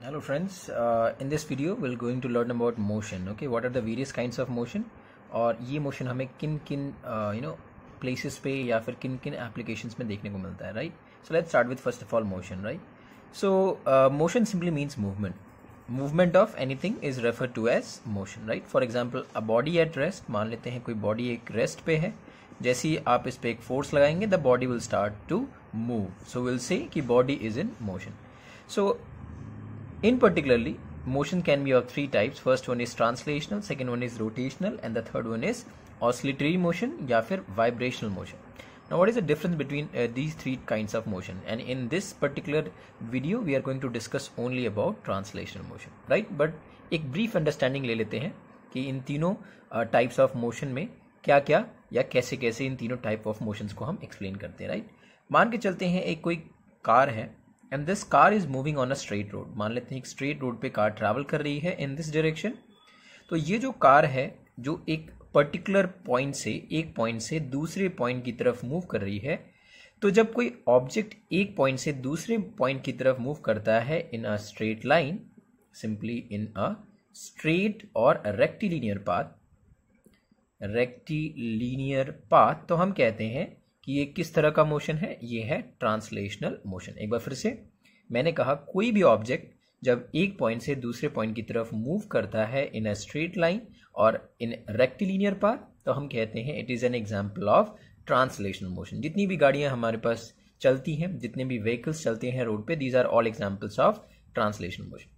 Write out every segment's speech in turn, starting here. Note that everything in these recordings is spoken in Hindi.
Hello friends, in this video we're going to learn about motion. Okay, what are the various kinds of motion और ये motion हमें किन किन places पे या फिर किन किन applications में देखने को मिलता है, right? So let's start with first of all motion, right? So motion simply means movement. Movement of anything is referred to as motion, right? For example, a body at rest. मान लेते हैं कोई body एक rest पे है, जैसे ही आप इस पे एक force लगाएंगे, the body will start to move. So we'll say कि body is in motion. So in particularly, motion can be of three types. First one is translational, second one is rotational, and the third one is oscillatory motion या फिर vibrational motion. Now what is the difference between these three kinds of motion? And in this particular video we are going to discuss only about translational motion, right? But एक brief understanding ले लेते हैं कि इन तीनों types of motion में क्या क्या या कैसे कैसे इन तीनों type of motions को हम explain करते हैं, right? मान के चलते हैं एक कोई कार है and this car is moving on a straight road. मान लेते हैं एक straight road पे कार travel कर रही है in this direction. तो ये जो कार है जो एक पर्टिकुलर पॉइंट से एक पॉइंट से दूसरे पॉइंट की तरफ मूव कर रही है, तो जब कोई ऑब्जेक्ट एक पॉइंट से दूसरे पॉइंट की तरफ मूव करता है in a straight line, simply in a straight और रेक्टिलिनियर पाथ, तो हम कहते हैं कि ये किस तरह का मोशन है, ये है ट्रांसलेशनल मोशन. एक बार फिर से मैंने कहा कोई भी ऑब्जेक्ट जब एक पॉइंट से दूसरे पॉइंट की तरफ मूव करता है इन अ स्ट्रेट लाइन और इन रेक्टिलिनियर पाथ, तो हम कहते हैं it is an example of translational motion. जितनी भी गाड़ियां हमारे पास चलती हैं, जितने भी व्हीकल्स चलते हैं रोड पे, these are all examples of translational motion.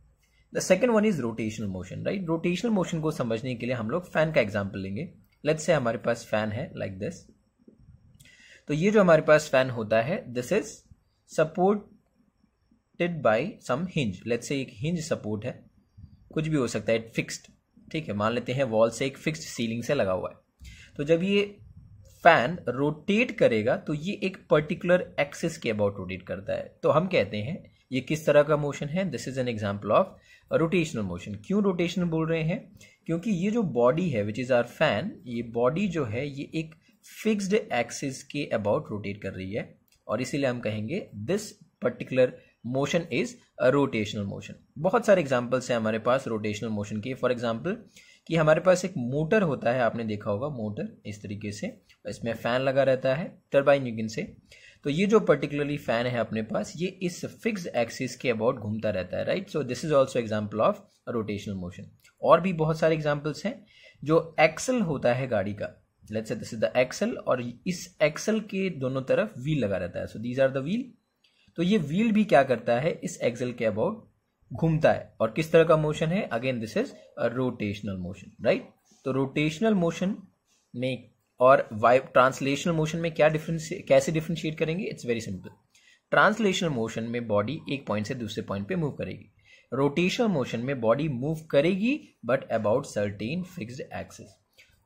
The second one is rotational motion, right? Rotational motion को समझने के लिए हम लोग फैन का एग्जाम्पल लेंगे. लेट्स से हमारे पास फैन है लाइक दिस. तो ये जो हमारे पास फैन होता है, this is supported by some hinge. Let's say एक हिंज सपोर्ट है, कुछ भी हो सकता है, फिक्स्ड, ठीक है. मान लेते हैं वॉल से एक फिक्स्ड सीलिंग से लगा हुआ है. तो जब ये फैन रोटेट करेगा तो ये एक पर्टिकुलर एक्सिस के अबाउट रोटेट करता है, तो हम कहते हैं ये किस तरह का मोशन है, this is an example of rotational motion. क्यों रोटेशनल बोल रहे हैं? क्योंकि ये जो बॉडी है विच इज आवर फैन, ये बॉडी जो है ये एक फिक्स्ड एक्सिस के अबाउट रोटेट कर रही है, और इसीलिए हम कहेंगे this particular motion is a rotational motion. बहुत सारे एग्जांपल्स हैं हमारे पास रोटेशनल मोशन के. फॉर एग्जांपल कि हमारे पास एक मोटर होता है, आपने देखा होगा मोटर इस तरीके से, इसमें फैन लगा रहता है, टरबाइन यू कैन से. तो ये जो पर्टिकुलरली फैन है अपने पास, ये इस फिक्स्ड एक्सिस के अबाउट घूमता रहता है, right? So this is also example of rotational motion. और भी बहुत सारे एग्जाम्पल्स हैं. जो एक्सल होता है गाड़ी का, let's say this is the axle, और इस एक्सल के दोनों तरफ व्हील लगा रहता है, so these are the wheel. तो ये व्हील भी क्या करता है, इस एक्सल के अबाउट घूमता है. और किस तरह का मोशन है? Again this is a rotational motion, right? तो रोटेशनल मोशन में और ट्रांसलेशनल मोशन में क्या डिफरेंस, कैसे डिफरेंशिएट करेंगे? It's very simple. Translational motion में बॉडी एक पॉइंट से दूसरे पॉइंट पे मूव करेगी. रोटेशनल मोशन में बॉडी मूव करेगी but about certain fixed axis.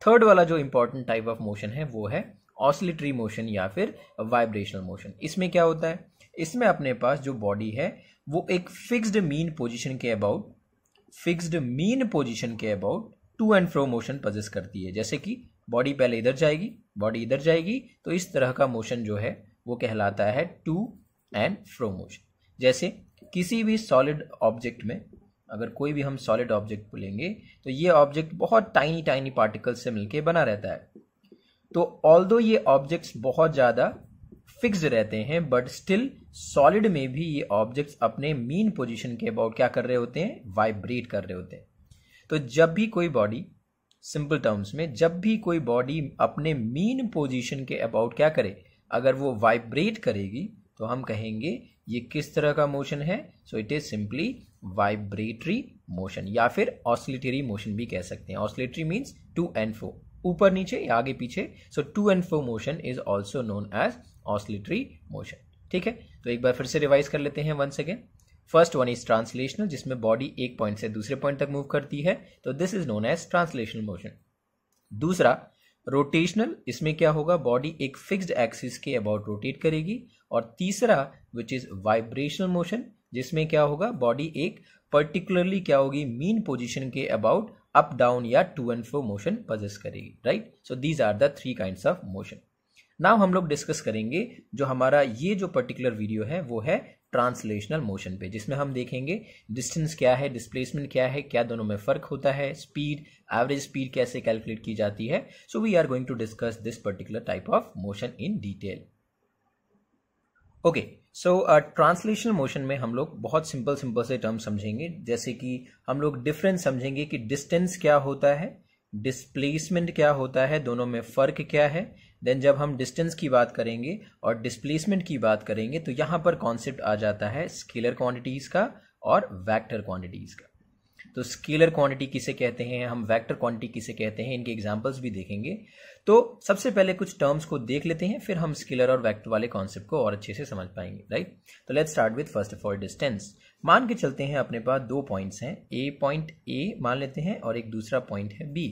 Third वाला जो इंपॉर्टेंट टाइप ऑफ मोशन है वो है ऑसिलेटरी मोशन या फिर वाइब्रेशनल मोशन. इसमें क्या होता है? इसमें अपने पास जो बॉडी है वो एक फिक्स्ड मीन पोजीशन के about to and fro motion possess करती है. जैसे कि बॉडी पहले इधर जाएगी, बॉडी इधर जाएगी, तो इस तरह का मोशन जो है वो कहलाता है टू एंड फ्रो मोशन. जैसे किसी भी सॉलिड ऑब्जेक्ट में, अगर कोई भी हम सॉलिड ऑब्जेक्ट लेंगे तो ये ऑब्जेक्ट बहुत टाइनी टाइनी पार्टिकल्स से मिलके बना रहता है. तो ऑल्दो ये ऑब्जेक्ट्स बहुत ज्यादा फिक्स्ड रहते हैं, बट स्टिल सॉलिड में भी ये ऑब्जेक्ट्स अपने मीन पोजीशन के अबाउट क्या कर रहे होते हैं? वाइब्रेट कर रहे होते हैं. तो जब भी कोई बॉडी, सिंपल टर्म्स में, जब भी कोई बॉडी अपने मीन पोजीशन के अबाउट क्या करे, अगर वो वाइब्रेट करेगी, तो हम कहेंगे ये किस तरह का मोशन है? So it is simply vibratory motion या फिर ऑसिलेटरी मोशन भी कह सकते हैं. Oscillatory means to and fro, ऊपर नीचे या आगे पीछे. So to and fro motion is also known as oscillatory motion. ठीक है, तो एक बार फिर से रिवाइज कर लेते हैं once again. First one is translational, जिसमें बॉडी एक पॉइंट से दूसरे पॉइंट तक मूव करती है, तो this is known as translational motion. दूसरा रोटेशनल, इसमें क्या होगा? बॉडी एक फिक्स्ड एक्सिस के अबाउट रोटेट करेगी. और तीसरा विच इज वाइब्रेशनल मोशन, जिसमें क्या होगा? बॉडी एक पर्टिकुलरली क्या होगी? मीन पोजीशन के अबाउट अप डाउन या to and fro motion possess करेगी, right? So these are the three kinds of motion. Now हम लोग डिस्कस करेंगे जो हमारा ये जो पर्टिकुलर वीडियो है वो है ट्रांसलेशनल मोशन पे, जिसमें हम देखेंगे डिस्टेंस क्या है, डिस्प्लेसमेंट क्या है, क्या दोनों में फर्क होता है, स्पीड, एवरेज स्पीड कैसे कैलकुलेट की जाती है. So we are going to discuss this particular type of motion in detail. Okay, so translational motion में हम लोग बहुत सिंपल से टर्म समझेंगे, जैसे कि हम लोग डिफरेंस समझेंगे कि डिस्टेंस क्या होता है, डिस्प्लेसमेंट क्या होता है, दोनों में फर्क क्या है. देन जब हम डिस्टेंस की बात करेंगे और डिस्प्लेसमेंट की बात करेंगे तो यहां पर कॉन्सेप्ट आ जाता है स्केलर क्वांटिटीज का और वेक्टर क्वांटिटीज का. तो स्केलर क्वांटिटी किसे कहते हैं, हम वेक्टर क्वांटिटी किसे कहते हैं, इनके एग्जांपल्स भी देखेंगे. तो सबसे पहले कुछ टर्म्स को देख लेते हैं, फिर हम स्केलर और वेक्टर वाले कॉन्सेप्ट को और अच्छे से समझ पाएंगे, राइट. तो let's start with first of all distance. मान के चलते हैं अपने पास दो पॉइंट्स हैं, ए पॉइंट ए मान लेते हैं और एक दूसरा पॉइंट है बी.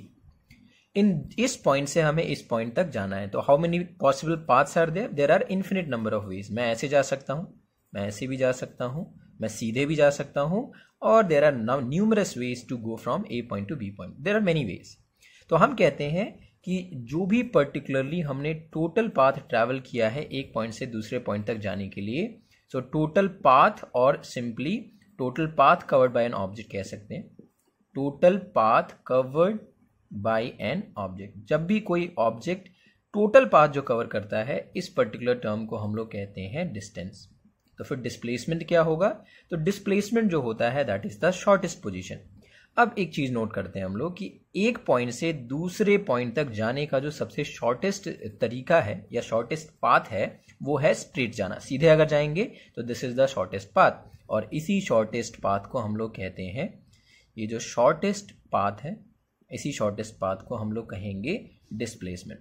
इस पॉइंट से हमें इस पॉइंट तक जाना है. तो how many possible paths are there, there are infinite number of ways. मैं ऐसे जा सकता हूं, मैं ऐसे भी जा सकता हूं, मैं सीधे भी जा सकता हूं, और there are numerous ways to go from A point to B point. There are many ways. तो हम कहते हैं कि जो भी पर्टिकुलरली हमने टोटल पाथ ट्रैवल किया है एक पॉइंट से दूसरे पॉइंट तक जाने के लिए, सो टोटल पाथ और simply total path covered by an object कह सकते हैं. Total path covered by an object. जब भी कोई ऑब्जेक्ट टोटल पाथ जो कवर करता है, इस पर्टिकुलर टर्म को हम लोग कहते हैं डिस्टेंस. तो फिर डिस्प्लेसमेंट क्या होगा, तो डिस्प्लेसमेंट जो होता है that is the shortest position. अब एक चीज नोट करते हैं हम लोग कि एक पॉइंट से दूसरे पॉइंट तक जाने का जो सबसे शॉर्टेस्ट तरीका है या शॉर्टेस्ट पाथ है वो है स्ट्रेट जाना. सीधे अगर जाएंगे तो this is the shortest path, और इसी शॉर्टेस्ट पाथ को हम लोग कहते हैं, ये जो शॉर्टेस्ट पाथ है इसी शॉर्टेस्ट पाथ को हम लोग कहेंगे डिस्प्लेसमेंट.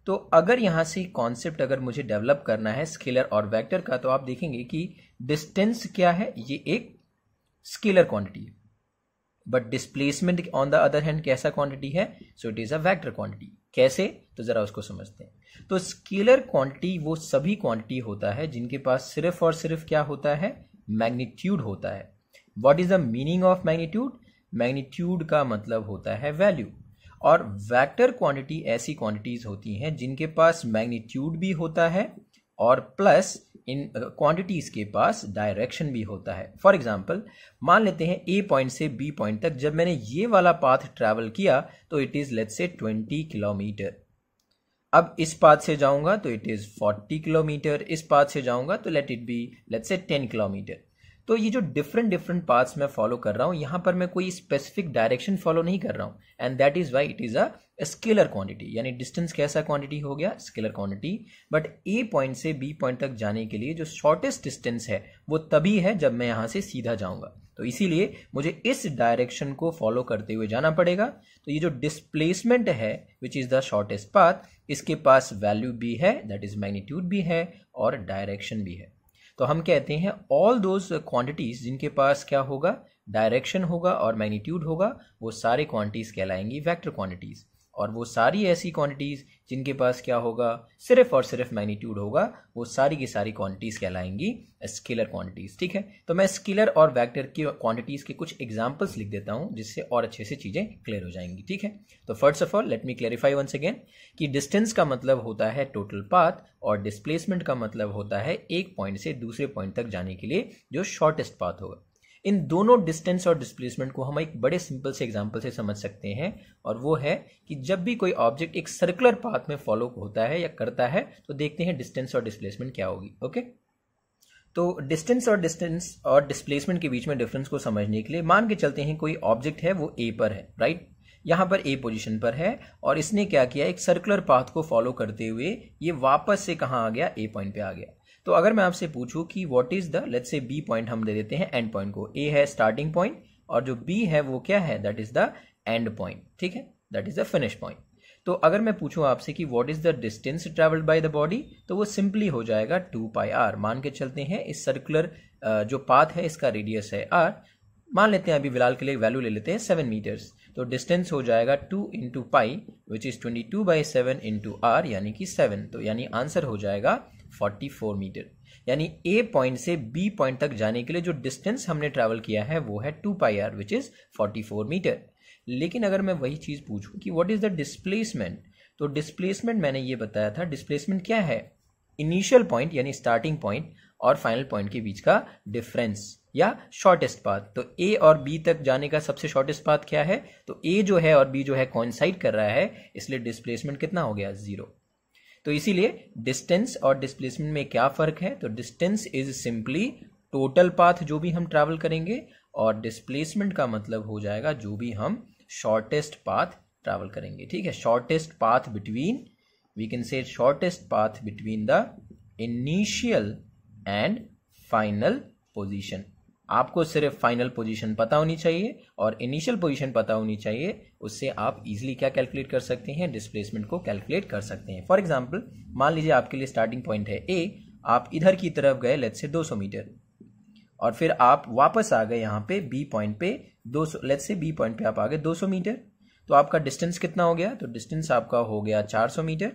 तो अगर यहां से कॉन्सेप्ट अगर मुझे डेवलप करना है स्केलर और वेक्टर का, तो आप देखेंगे कि डिस्टेंस क्या है, ये एक स्केलर क्वांटिटी है, but displacement on the other hand कैसा क्वांटिटी है, so it is a vector quantity. कैसे, तो जरा उसको समझते हैं. तो स्केलर क्वांटिटी वो सभी क्वांटिटी होता है जिनके पास सिर्फ और सिर्फ क्या होता है, मैग्नीट्यूड होता है. What is the meaning of magnitude, magnitude का मतलब होता है वैल्यू. और वेक्टर क्वांटिटी ऐसी क्वांटिटीज होती हैं जिनके पास मैग्नीट्यूड भी होता है और प्लस इन क्वांटिटीज के पास डायरेक्शन भी होता है. फॉर एग्जांपल मान लेते हैं ए पॉइंट से बी पॉइंट तक जब मैंने ये वाला पाथ ट्रैवल किया तो it is let's say 20 kilometre. अब इस पाथ से जाऊंगा तो इट इज 40 किलोमीटर, इस पाथ से जाऊंगा तो let it be let's say 10 kilometre. तो ये जो डिफरेंट पाथ्स मैं फॉलो कर रहा हूं, यहां पर मैं कोई स्पेसिफिक डायरेक्शन फॉलो नहीं कर रहा हूं, and that is why it is a scalar quantity. यानी डिस्टेंस कैसा क्वांटिटी हो गया, scalar quantity. But A point से बी पॉइंट तक जाने के लिए जो शॉर्टेस्ट डिस्टेंस है वो तभी है जब मैं यहां से सीधा जाऊंगा. तो इसीलिए मुझे इस डायरेक्शन को फॉलो करते हुए जाना पड़ेगा. तो ये जो डिस्प्लेसमेंट है which is the shortest path, इसके पास वैल्यू भी है, दैट इज मैग्नीट्यूड भी है और डायरेक्शन भी है. तो हम कहते हैं ऑल दोज क्वांटिटीज जिनके पास क्या होगा, डायरेक्शन होगा और मैग्नीट्यूड होगा, वो सारे क्वांटिटीज कहलाएंगी वेक्टर क्वांटिटीज. और वो सारी ऐसी क्वांटिटीज जिनके पास क्या होगा, सिर्फ और सिर्फ मैग्नीट्यूड होगा, वो सारी की सारी क्वांटिटीज कहलाएंगी स्केलर क्वांटिटीज. ठीक है, तो मैं स्केलर और वेक्टर की क्वांटिटीज के कुछ एग्जांपल्स लिख देता हूं जिससे और अच्छे से चीजें क्लियर हो जाएंगी. ठीक है, तो first of all let me clarify once again कि डिस्टेंस का मतलब होता है टोटल पाथ और डिस्प्लेसमेंट का मतलब होता है एक पॉइंट से दूसरे पॉइंट तक जाने के लिए जो शॉर्टेस्ट पाथ होगा. इन दोनों डिस्टेंस और डिस्प्लेसमेंट को हम एक बड़े सिंपल से एग्जांपल से समझ सकते हैं, और वो है कि जब भी कोई ऑब्जेक्ट एक सर्कुलर पाथ में फॉलो होता है या करता है तो देखते हैं डिस्टेंस और डिस्प्लेसमेंट क्या होगी. ओके, तो डिस्टेंस और डिस्प्लेसमेंट के बीच में डिफरेंस को समझने के लिए मान के चलते हैं कोई ऑब्जेक्ट है वो ए पर है, राइट, यहां पर ए पोजीशन पर है, और इसने क्या किया, एक सर्कुलर पाथ को फॉलो करते हुए ये वापस से कहां आ गया, ए पॉइंट पे आ गया. तो अगर मैं आपसे पूछूं कि what is the, let's say B point हम दे देते हैं एंड पॉइंट को, ए है स्टार्टिंग पॉइंट और जो बी है वो क्या है, that is the end point. ठीक है, that is the finish point. तो अगर मैं पूछूं आपसे कि what is the distance travelled by the body, तो वो सिंपली हो जाएगा 2πr. मान के चलते हैं इस सर्कुलर जो पाथ है इसका रेडियस है r, मान लेते हैं अभी फिलहाल के लिए वैल्यू ले लेते हैं 7 मीटर्स. तो डिस्टेंस हो जाएगा 2 into pi which is 22/7 into r यानी कि 7. तो यानी आंसर हो जाएगा 44 मीटर. यानी ए पॉइंट से बी पॉइंट तक जाने के लिए जो डिस्टेंस हमने ट्रैवल किया है वो है 2πr विच इज 44 मीटर. लेकिन अगर मैं वही चीज पूछूं कि व्हाट इज द डिस्प्लेसमेंट, तो डिस्प्लेसमेंट मैंने ये बताया था, डिस्प्लेसमेंट क्या है, इनिशियल पॉइंट यानी स्टार्टिंग पॉइंट और फाइनल पॉइंट के बीच का डिफरेंस या शॉर्टेस्ट पाथ। तो ए और बी तक जाने का सबसे शॉर्टेस्ट पाथ क्या है, तो ए जो है और बी जो है कोइंसाइड कर रहा है, इसलिए डिस्प्लेसमेंट कितना हो गया, 0। तो इसीलिए डिस्टेंस और डिस्प्लेसमेंट में क्या फर्क है, तो distance is simply total path जो भी हम ट्रैवल करेंगे, और डिस्प्लेसमेंट का मतलब हो जाएगा जो भी हम शॉर्टेस्ट पाथ ट्रैवल करेंगे। ठीक है, shortest path between, we can say shortest path between the initial and final position. आपको सिर्फ फाइनल पोजीशन पता होनी चाहिए और इनिशियल पोजीशन पता होनी चाहिए, उससे आप इजीली क्या कैलकुलेट कर सकते हैं, डिस्प्लेसमेंट को कैलकुलेट कर सकते हैं। फॉर एग्जांपल मान लीजिए आपके लिए स्टार्टिंग पॉइंट है ए, आप इधर की तरफ गए लेट्स से 200 मीटर, और फिर आप वापस आ गए यहाँ पे बी पॉइंट पे 200, लेट्स से बी पॉइंट पे आप आ गए 200 मीटर, तो आपका डिस्टेंस कितना हो गया, तो डिस्टेंस आपका हो गया 400 मीटर,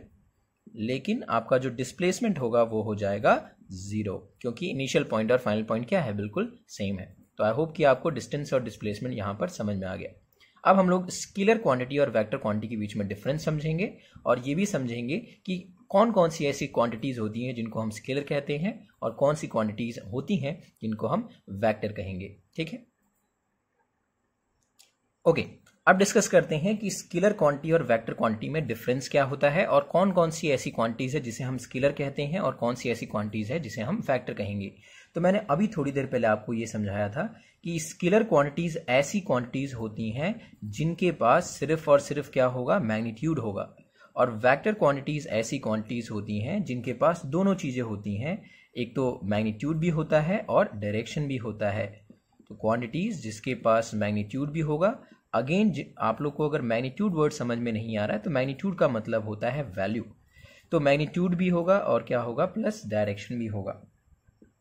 लेकिन आपका जो डिस्प्लेसमेंट होगा वो हो जाएगा 0, क्योंकि इनिशियल पॉइंट और फाइनल पॉइंट क्या है, बिल्कुल सेम है। तो आई होप कि आपको डिस्टेंस और डिस्प्लेसमेंट यहाँ पर समझ में आ गया। अब हम लोग स्केलर क्वांटिटी और वेक्टर क्वांटिटी के बीच में डिफरेंस समझेंगे, और ये भी समझेंगे कि कौन कौन सी ऐसी क्वांटिटीज होती हैं जिनको हम स्केलर कहते हैं और कौन सी क्वांटिटीज होती हैं जिनको हम वेक्टर कहेंगे। ठीक है, ओके। अब डिस्कस करते हैं कि स्केलर क्वांटिटी और वेक्टर क्वांटिटी में डिफरेंस क्या होता है, और कौन कौन सी ऐसी क्वांटिटीज है जिसे हम स्केलर कहते हैं और कौन सी ऐसी क्वांटिटीज है जिसे हम वेक्टर कहेंगे। तो मैंने अभी थोड़ी देर पहले आपको ये समझाया था कि स्केलर क्वांटिटीज ऐसी क्वांटिटीज होती हैं जिनके पास सिर्फ और सिर्फ क्या होगा, मैग्नीट्यूड होगा, और वेक्टर क्वांटिटीज ऐसी क्वांटिटीज होती हैं जिनके पास दोनों चीजें होती हैं, एक तो मैग्नीट्यूड भी होता है और डायरेक्शन भी होता है। तो क्वांटिटीज जिसके पास मैग्नीट्यूड भी होगा, अगेन आप लोग को अगर मैग्नीट्यूड वर्ड समझ में नहीं आ रहा है तो मैग्नीट्यूड का मतलब होता है वैल्यू, तो मैग्नीट्यूड भी होगा और क्या होगा, प्लस डायरेक्शन भी होगा।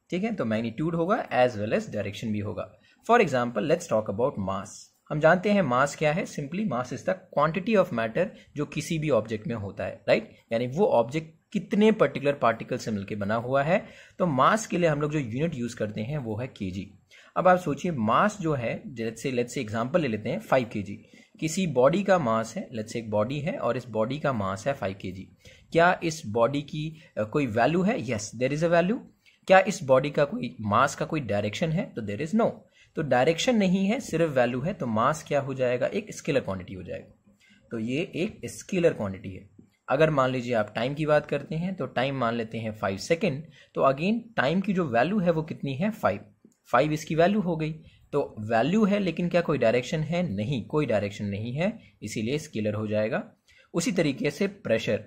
ठीक है, तो मैग्नीट्यूड होगा एज वेल एज डायरेक्शन भी होगा। For example let's talk about mass. हम जानते हैं मास क्या है, simply mass is the quantity of matter जो किसी भी ऑब्जेक्ट में होता है, राइट, यानी वो ऑब्जेक्ट कितने पर्टिकुलर पार्टिकल से मिलकर बना हुआ है। तो मास के लिए हम लोग जो यूनिट यूज करते हैं वो है केजी। अब आप सोचिए मास जो है, लेट्स से एग्जांपल ले लेते हैं 5 केजी। किसी बॉडी का मास है, लेट्स से एक बॉडी है और इस बॉडी का मास है 5 केजी। क्या इस बॉडी की कोई वैल्यू है, yes there is a value. क्या इस बॉडी का कोई मास का कोई डायरेक्शन है, तो देयर इज नो। तो डायरेक्शन नहीं है, सिर्फ वैल्यू है, तो मास क्या हो जाएगा, एक स्केलर क्वांटिटी हो जाएगा। तो ये एक स्केलर क्वांटिटी है। अगर मान लीजिए आप टाइम की बात करते हैं तो टाइम मान लेते हैं 5 सेकेंड, तो अगेन टाइम की जो वैल्यू है वो कितनी है, 5 इसकी वैल्यू हो गई। तो वैल्यू है लेकिन क्या कोई डायरेक्शन है, नहीं, कोई डायरेक्शन नहीं है, इसीलिए स्केलर हो जाएगा। उसी तरीके से प्रेशर,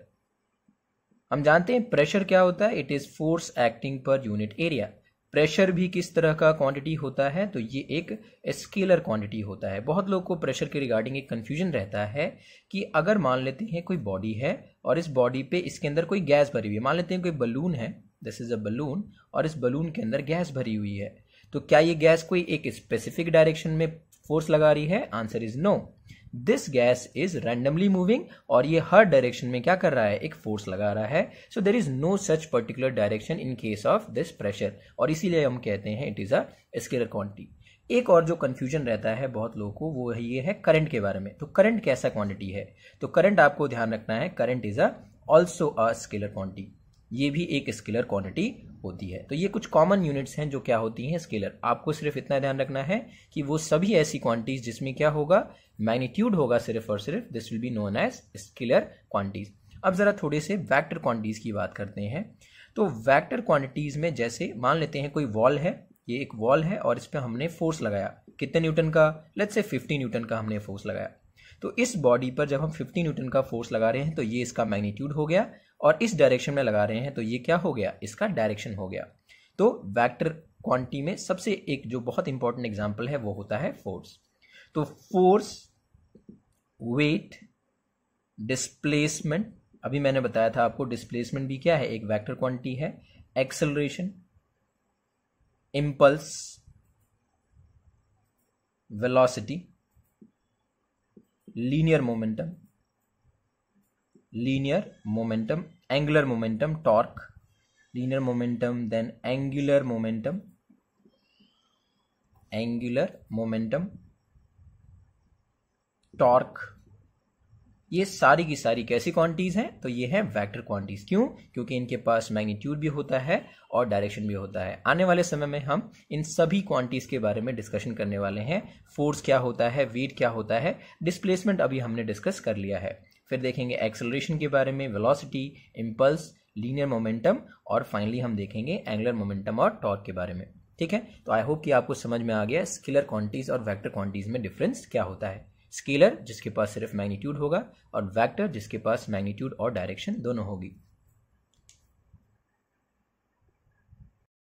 हम जानते हैं प्रेशर क्या होता है, it is force acting per unit area. Pressure भी किस तरह का क्वांटिटी होता है, तो ये एक स्केलर क्वांटिटी होता है। बहुत लोग को प्रेशर के रिगार्डिंग एक कंफ्यूजन रहता है कि अगर मान लेते हैं कोई बॉडी है और इस बॉडी पे इसके अंदर कोई गैस भरी हुई है, मान लेते हैं कोई बलून है, दिस इज अ बलून, और इस बलून के अंदर गैस भरी हुई है, तो क्या ये गैस कोई एक स्पेसिफिक डायरेक्शन में फोर्स लगा रही है, answer is no. This gas is randomly moving और ये हर डायरेक्शन में क्या कर रहा है, एक फोर्स लगा रहा है। So there is no such particular direction in case of this pressure, और इसीलिए हम कहते हैं it is a scalar quantity. एक और जो कंफ्यूजन रहता है बहुत लोगों को वो ये है करंट के बारे में। तो करंट कैसा क्वांटिटी है, तो करंट आपको ध्यान रखना है, current is also a scalar quantity, ये भी एक स्केलर क्वांटिटी होती है। तो ये कुछ कॉमन यूनिट्स हैं जो क्या होती हैं, स्केलर। आपको सिर्फ इतना ध्यान रखना है कि वो सभी ऐसी क्वांटिटीज जिसमें क्या होगा, मैग्नीट्यूड होगा सिर्फ और सिर्फ, this will be known as scalar quantities. अब जरा थोड़े से वेक्टर क्वांटिटीज की बात करते हैं। तो वेक्टर क्वांटिटीज में जैसे मान लेते हैं कोई वॉल है, ये एक वॉल है और इस पर हमने फोर्स लगाया, कितने न्यूटन का, लेट्स से 50 न्यूटन का हमने फोर्स लगाया। तो इस बॉडी पर जब हम 50 न्यूटन का फोर्स लगा रहे हैं तो ये इसका मैग्नीट्यूड हो गया, और इस डायरेक्शन में लगा रहे हैं तो ये क्या हो गया, इसका डायरेक्शन हो गया। तो वेक्टर क्वांटिटी में सबसे एक जो बहुत इंपॉर्टेंट एग्जांपल है वो होता है फोर्स। तो फोर्स, वेट, डिस्प्लेसमेंट, अभी मैंने बताया था आपको डिस्प्लेसमेंट भी क्या है, एक वेक्टर क्वांटिटी है। Acceleration, impulse, velocity, linear momentum, angular momentum, torque, linear momentum, then angular momentum, torque, ये सारी की सारी कैसी क्वांटिटीज हैं? तो ये है वेक्टर क्वांटिटीज। क्यों? क्योंकि इनके पास मैग्नीट्यूड भी होता है और डायरेक्शन भी होता है। आने वाले समय में हम इन सभी क्वांटिटीज के बारे में डिस्कशन करने वाले हैं। फोर्स क्या होता है, वेट क्या होता है, डिस्प्लेसमेंट अभी हमने डिस्कस कर लिया है। फिर देखेंगे एक्सेलरेशन के बारे में, वेलोसिटी, इम्पल्स, लीनियर मोमेंटम और फाइनली हम देखेंगे एंगुलर मोमेंटम और टॉर्क के बारे में। ठीक है, तो आई होप कि आपको समझ में आ गया स्केलर क्वांटिटीज और वेक्टर क्वांटिटीज में डिफरेंस क्या होता है। स्केलर जिसके पास सिर्फ मैग्नीट्यूड होगा और वेक्टर जिसके पास मैग्नीट्यूड और डायरेक्शन दोनों होगी।